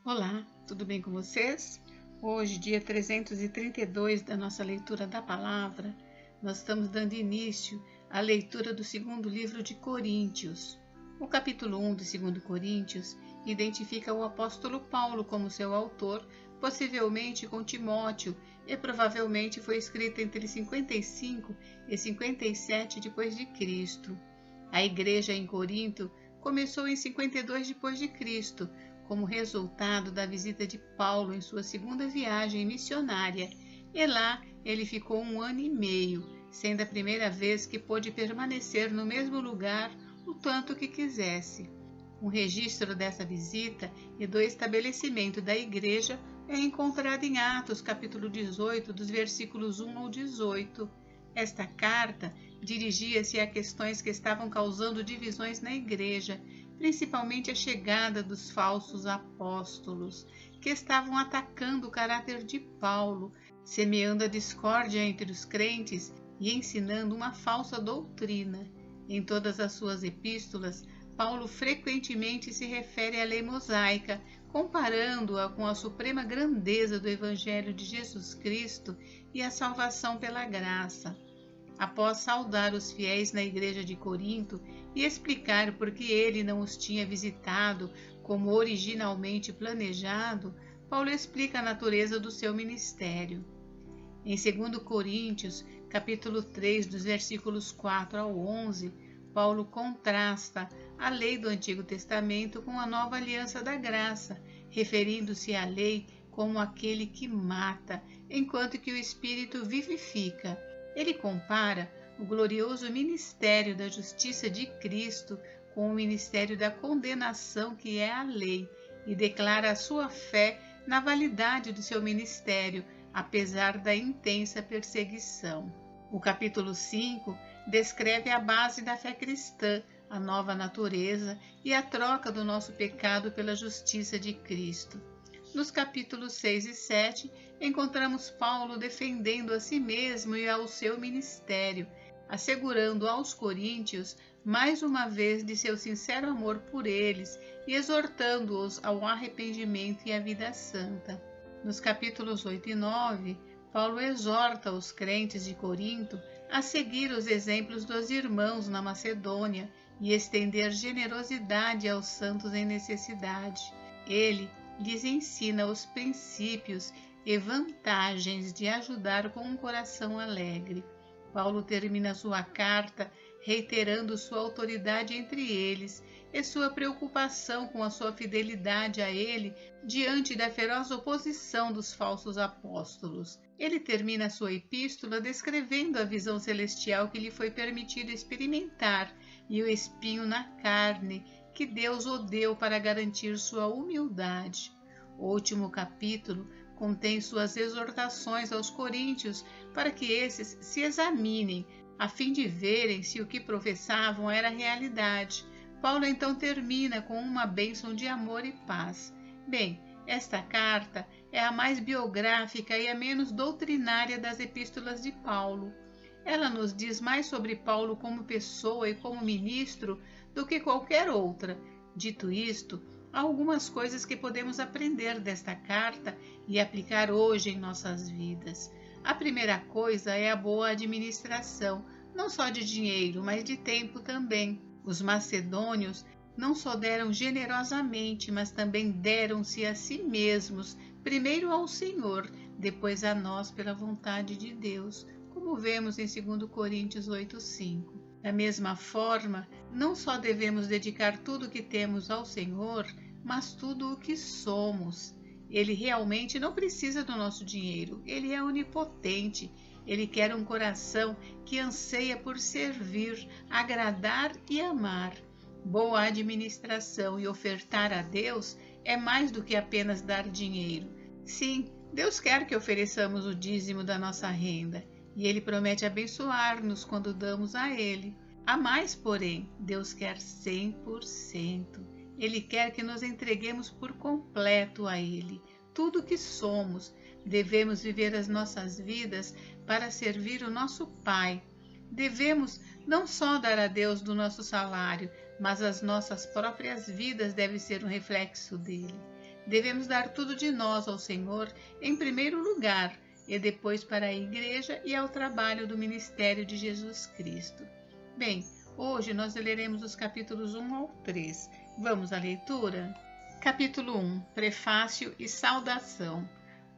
Olá, tudo bem com vocês? Hoje, dia 332 da nossa leitura da palavra, nós estamos dando início à leitura do segundo livro de Coríntios. O capítulo 1 de 2 Coríntios identifica o apóstolo Paulo como seu autor, possivelmente com Timóteo, e provavelmente foi escrito entre 55 e 57 depois de Cristo. A igreja em Corinto começou em 52 depois de Cristo, como resultado da visita de Paulo em sua segunda viagem missionária, e lá ele ficou 1 ano e meio, sendo a primeira vez que pôde permanecer no mesmo lugar o tanto que quisesse. Um registro dessa visita e do estabelecimento da igreja é encontrado em Atos, capítulo 18, dos versículos 1 ao 18. Esta carta dirigia-se a questões que estavam causando divisões na igreja, principalmente a chegada dos falsos apóstolos, que estavam atacando o caráter de Paulo, semeando a discórdia entre os crentes e ensinando uma falsa doutrina. Em todas as suas epístolas, Paulo frequentemente se refere à lei mosaica, comparando-a com a suprema grandeza do Evangelho de Jesus Cristo e a salvação pela graça. Após saudar os fiéis na igreja de Corinto e explicar por que ele não os tinha visitado como originalmente planejado, Paulo explica a natureza do seu ministério. Em 2 Coríntios, capítulo 3, dos versículos 4 ao 11, Paulo contrasta a lei do Antigo Testamento com a nova aliança da graça, referindo-se à lei como aquele que mata, enquanto que o Espírito vivifica. Ele compara o glorioso ministério da justiça de Cristo com o ministério da condenação, que é a lei, e declara a sua fé na validade do seu ministério, apesar da intensa perseguição. O capítulo 5 descreve a base da fé cristã, a nova natureza e a troca do nosso pecado pela justiça de Cristo. Nos capítulos 6 e 7, encontramos Paulo defendendo a si mesmo e ao seu ministério, assegurando aos coríntios mais uma vez de seu sincero amor por eles e exortando-os ao arrependimento e à vida santa. Nos capítulos 8 e 9, Paulo exorta os crentes de Corinto a seguir os exemplos dos irmãos na Macedônia e estender generosidade aos santos em necessidade. Ele lhes ensina os princípios e vantagens de ajudar com um coração alegre. Paulo termina sua carta reiterando sua autoridade entre eles e sua preocupação com a sua fidelidade a ele diante da feroz oposição dos falsos apóstolos. Ele termina sua epístola descrevendo a visão celestial que lhe foi permitido experimentar e o espinho na carne que Deus o deu para garantir sua humildade. O último capítulo contém suas exortações aos coríntios para que esses se examinem, a fim de verem se o que professavam era realidade. Paulo então termina com uma bênção de amor e paz. Bem, esta carta é a mais biográfica e a menos doutrinária das epístolas de Paulo. Ela nos diz mais sobre Paulo como pessoa e como ministro do que qualquer outra. Dito isto, há algumas coisas que podemos aprender desta carta e aplicar hoje em nossas vidas. A primeira coisa é a boa administração, não só de dinheiro, mas de tempo também. Os macedônios não só deram generosamente, mas também deram-se a si mesmos, primeiro ao Senhor, depois a nós pela vontade de Deus, como vemos em 2 Coríntios 8:5. Da mesma forma, não só devemos dedicar tudo o que temos ao Senhor, mas tudo o que somos. Ele realmente não precisa do nosso dinheiro, ele é onipotente. Ele quer um coração que anseia por servir, agradar e amar. Boa administração e ofertar a Deus é mais do que apenas dar dinheiro. Sim, Deus quer que ofereçamos o dízimo da nossa renda, e Ele promete abençoar-nos quando damos a Ele. A mais, porém, Deus quer 100%. Ele quer que nos entreguemos por completo a Ele. Tudo o que somos, devemos viver as nossas vidas para servir o nosso Pai. Devemos não só dar a Deus do nosso salário, mas as nossas próprias vidas devem ser um reflexo dele. Devemos dar tudo de nós ao Senhor em primeiro lugar e depois para a igreja e ao trabalho do ministério de Jesus Cristo. Bem, hoje nós leremos os capítulos 1 ao 3. Vamos à leitura? Capítulo 1. Prefácio e saudação.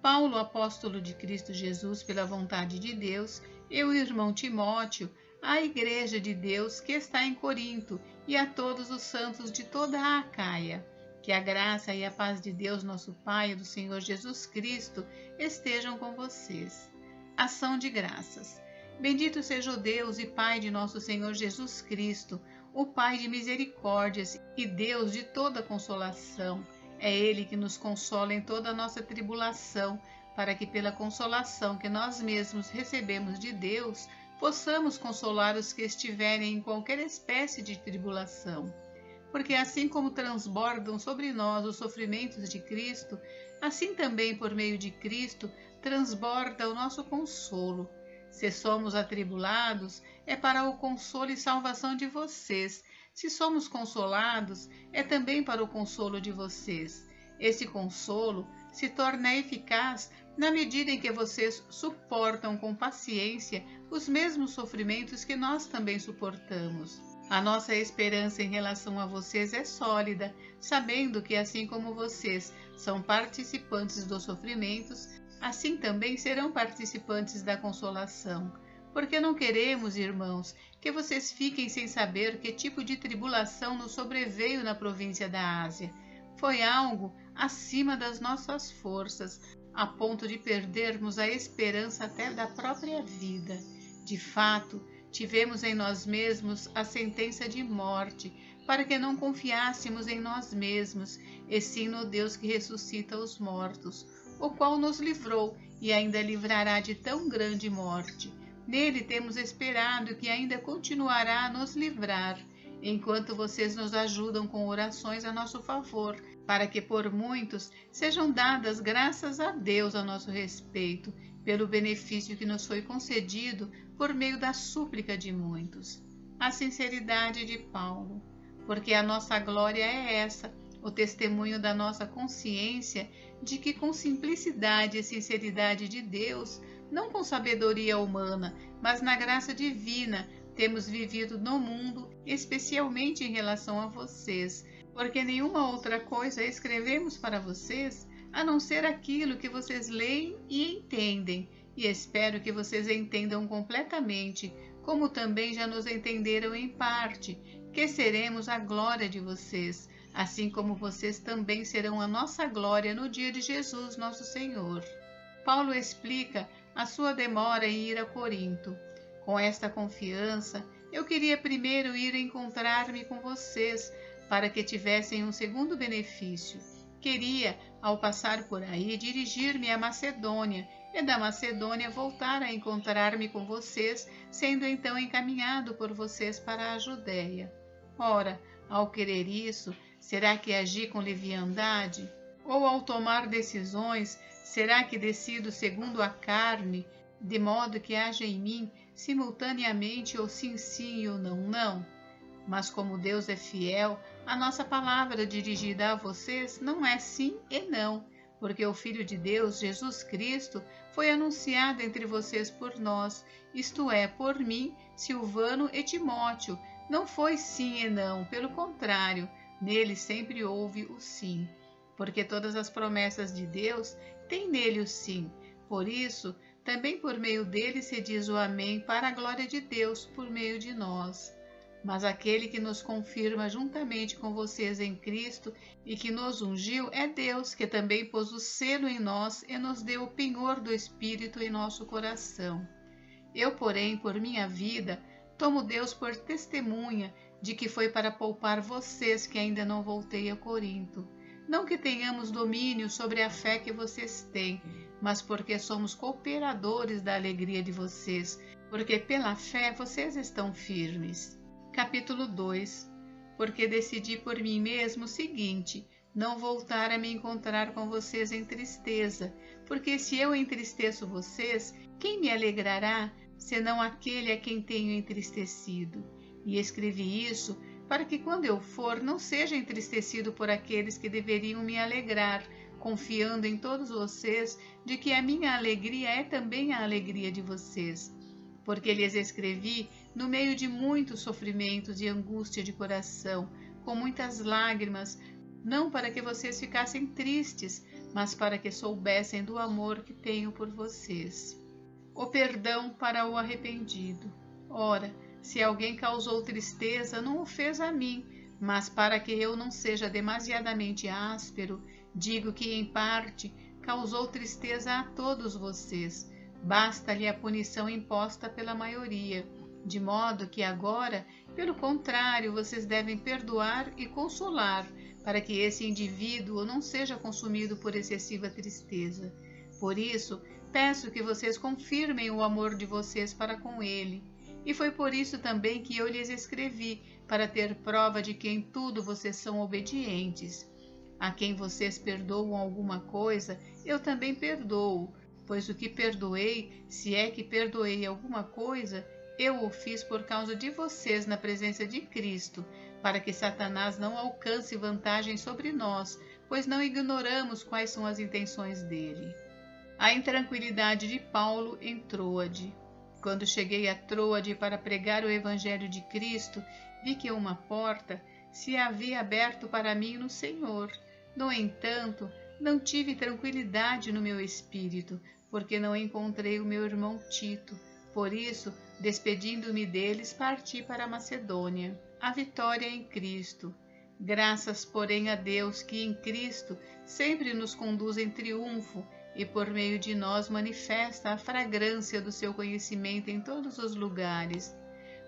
Paulo, apóstolo de Cristo Jesus pela vontade de Deus, e o irmão Timóteo, à igreja de Deus que está em Corinto e a todos os santos de toda a Acaia. Que a graça e a paz de Deus, nosso Pai, e do Senhor Jesus Cristo estejam com vocês. Ação de graças. Bendito seja o Deus e Pai de nosso Senhor Jesus Cristo, o Pai de misericórdias e Deus de toda consolação. É Ele que nos consola em toda a nossa tribulação, para que pela consolação que nós mesmos recebemos de Deus, possamos consolar os que estiverem em qualquer espécie de tribulação. Porque assim como transbordam sobre nós os sofrimentos de Cristo, assim também por meio de Cristo transborda o nosso consolo. Se somos atribulados, é para o consolo e salvação de vocês. Se somos consolados, é também para o consolo de vocês. Esse consolo se torna eficaz na medida em que vocês suportam com paciência os mesmos sofrimentos que nós também suportamos. A nossa esperança em relação a vocês é sólida, sabendo que assim como vocês são participantes dos sofrimentos, assim também serão participantes da consolação. Porque não queremos, irmãos, que vocês fiquem sem saber que tipo de tribulação nos sobreveio na província da Ásia. Foi algo acima das nossas forças, a ponto de perdermos a esperança até da própria vida. De fato, tivemos em nós mesmos a sentença de morte, para que não confiássemos em nós mesmos, e sim no Deus que ressuscita os mortos, o qual nos livrou e ainda livrará de tão grande morte. Nele temos esperado que ainda continuará a nos livrar, enquanto vocês nos ajudam com orações a nosso favor, para que por muitos sejam dadas graças a Deus a nosso respeito, pelo benefício que nos foi concedido por meio da súplica de muitos. A sinceridade de Paulo. Porque a nossa glória é essa, o testemunho da nossa consciência de que com simplicidade e sinceridade de Deus, não com sabedoria humana, mas na graça divina, temos vivido no mundo, especialmente em relação a vocês, porque nenhuma outra coisa escrevemos para vocês, a não ser aquilo que vocês leem e entendem, e espero que vocês entendam completamente, como também já nos entenderam em parte, que seremos a glória de vocês, assim como vocês também serão a nossa glória no dia de Jesus, nosso Senhor. Paulo explica a sua demora em ir a Corinto. Com esta confiança, eu queria primeiro ir encontrar-me com vocês, para que tivessem um segundo benefício. Queria, ao passar por aí, dirigir-me à Macedônia, e da Macedônia voltar a encontrar-me com vocês, sendo então encaminhado por vocês para a Judéia. Ora, ao querer isso, será que agi com leviandade? Ou ao tomar decisões, será que decido segundo a carne, de modo que haja em mim simultaneamente ou sim sim ou não não? Mas como Deus é fiel, a nossa palavra dirigida a vocês não é sim e não, porque o Filho de Deus, Jesus Cristo, foi anunciado entre vocês por nós, isto é, por mim, Silvano e Timóteo. Não foi sim e não, pelo contrário, nele sempre houve o sim, porque todas as promessas de Deus têm nele o sim. Por isso, também por meio dele se diz o amém para a glória de Deus por meio de nós. Mas aquele que nos confirma juntamente com vocês em Cristo e que nos ungiu é Deus, que também pôs o selo em nós e nos deu o penhor do Espírito em nosso coração. Eu, porém, por minha vida, tomo Deus por testemunha de que foi para poupar vocês que ainda não voltei a Corinto. Não que tenhamos domínio sobre a fé que vocês têm, mas porque somos cooperadores da alegria de vocês, porque pela fé vocês estão firmes. Capítulo 2. Porque decidi por mim mesmo o seguinte: não voltar a me encontrar com vocês em tristeza, porque se eu entristeço vocês, quem me alegrará, senão aquele a quem tenho entristecido? E escrevi isso para que quando eu for não seja entristecido por aqueles que deveriam me alegrar, confiando em todos vocês de que a minha alegria é também a alegria de vocês. Porque lhes escrevi no meio de muitos sofrimentos e angústia de coração, com muitas lágrimas, não para que vocês ficassem tristes, mas para que soubessem do amor que tenho por vocês. O perdão para o arrependido. Ora, se alguém causou tristeza, não o fez a mim, mas para que eu não seja demasiadamente áspero, digo que, em parte, causou tristeza a todos vocês. Basta-lhe a punição imposta pela maioria, de modo que agora, pelo contrário, vocês devem perdoar e consolar, para que esse indivíduo não seja consumido por excessiva tristeza. Por isso, peço que vocês confirmem o amor de vocês para com ele. E foi por isso também que eu lhes escrevi, para ter prova de que em tudo vocês são obedientes. A quem vocês perdoam alguma coisa, eu também perdoo, pois o que perdoei, se é que perdoei alguma coisa, eu o fiz por causa de vocês na presença de Cristo, para que Satanás não alcance vantagem sobre nós, pois não ignoramos quais são as intenções dele. A intranquilidade de Paulo em Troade. Quando cheguei a Troade para pregar o Evangelho de Cristo, vi que uma porta se havia aberto para mim no Senhor. No entanto, não tive tranquilidade no meu espírito, porque não encontrei o meu irmão Tito. Por isso, despedindo-me deles, parti para a Macedônia. A vitória em Cristo. Graças, porém, a Deus, que em Cristo sempre nos conduz em triunfo e por meio de nós manifesta a fragrância do seu conhecimento em todos os lugares.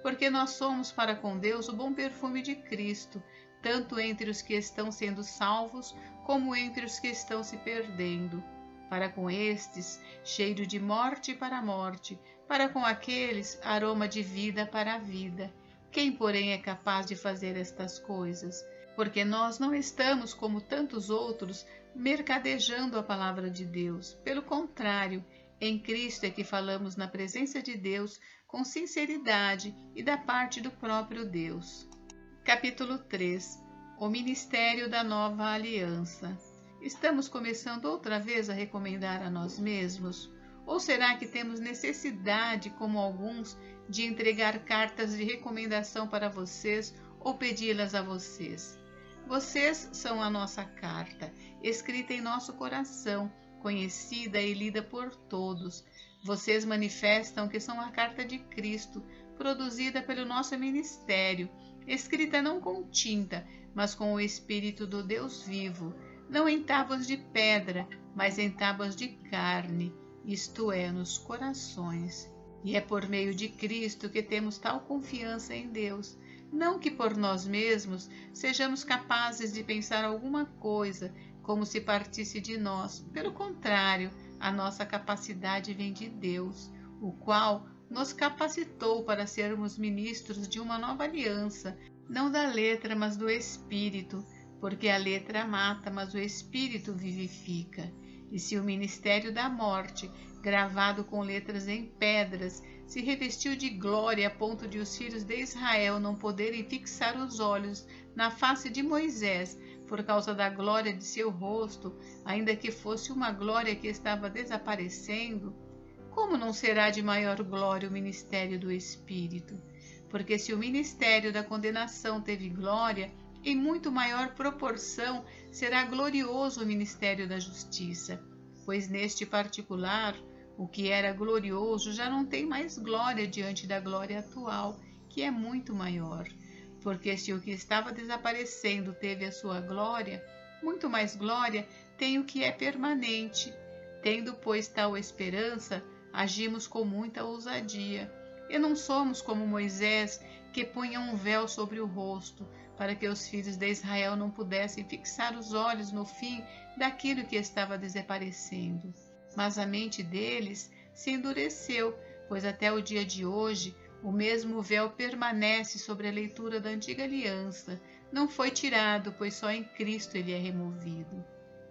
Porque nós somos para com Deus o bom perfume de Cristo, tanto entre os que estão sendo salvos, como entre os que estão se perdendo. Para com estes, cheiro de morte para a morte, para com aqueles, aroma de vida para a vida. Quem, porém, é capaz de fazer estas coisas? Porque nós não estamos, como tantos outros, mercadejando a palavra de Deus. Pelo contrário, em Cristo é que falamos na presença de Deus com sinceridade e da parte do próprio Deus. Capítulo 3. O Ministério da Nova Aliança. Estamos começando outra vez a recomendar a nós mesmos? Ou será que temos necessidade, como alguns, de entregar cartas de recomendação para vocês ou pedi-las a vocês? Vocês são a nossa carta, escrita em nosso coração, conhecida e lida por todos. Vocês manifestam que são a carta de Cristo, produzida pelo nosso ministério, escrita não com tinta, mas com o Espírito do Deus vivo, não em tábuas de pedra, mas em tábuas de carne, isto é, nos corações. E é por meio de Cristo que temos tal confiança em Deus, não que por nós mesmos sejamos capazes de pensar alguma coisa como se partisse de nós. Pelo contrário, a nossa capacidade vem de Deus, o qual nos capacitou para sermos ministros de uma nova aliança, não da letra, mas do Espírito, porque a letra mata, mas o Espírito vivifica. E se o ministério da morte, gravado com letras em pedras, se revestiu de glória a ponto de os filhos de Israel não poderem fixar os olhos na face de Moisés, por causa da glória de seu rosto, ainda que fosse uma glória que estava desaparecendo, como não será de maior glória o ministério do Espírito? Porque se o ministério da condenação teve glória, em muito maior proporção será glorioso o ministério da justiça, pois neste particular, o que era glorioso já não tem mais glória diante da glória atual, que é muito maior. Porque se o que estava desaparecendo teve a sua glória, muito mais glória tem o que é permanente. Tendo, pois, tal esperança, agimos com muita ousadia. E não somos como Moisés, que punha um véu sobre o rosto, para que os filhos de Israel não pudessem fixar os olhos no fim daquilo que estava desaparecendo. Mas a mente deles se endureceu, pois até o dia de hoje o mesmo véu permanece sobre a leitura da antiga aliança. Não foi tirado, pois só em Cristo ele é removido.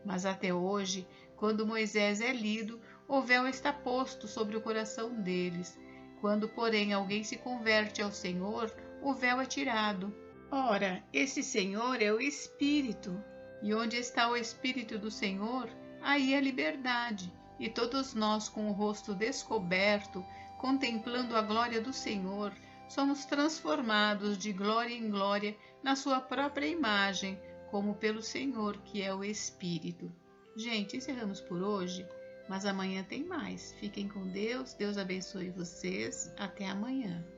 Mas até hoje, quando Moisés é lido, o véu está posto sobre o coração deles. Quando, porém, alguém se converte ao Senhor, o véu é tirado. Ora, esse Senhor é o Espírito, e onde está o Espírito do Senhor, aí a liberdade. E todos nós, com o rosto descoberto, contemplando a glória do Senhor, somos transformados de glória em glória na sua própria imagem, como pelo Senhor, que é o Espírito. Gente, encerramos por hoje, mas amanhã tem mais. Fiquem com Deus, Deus abençoe vocês. Até amanhã.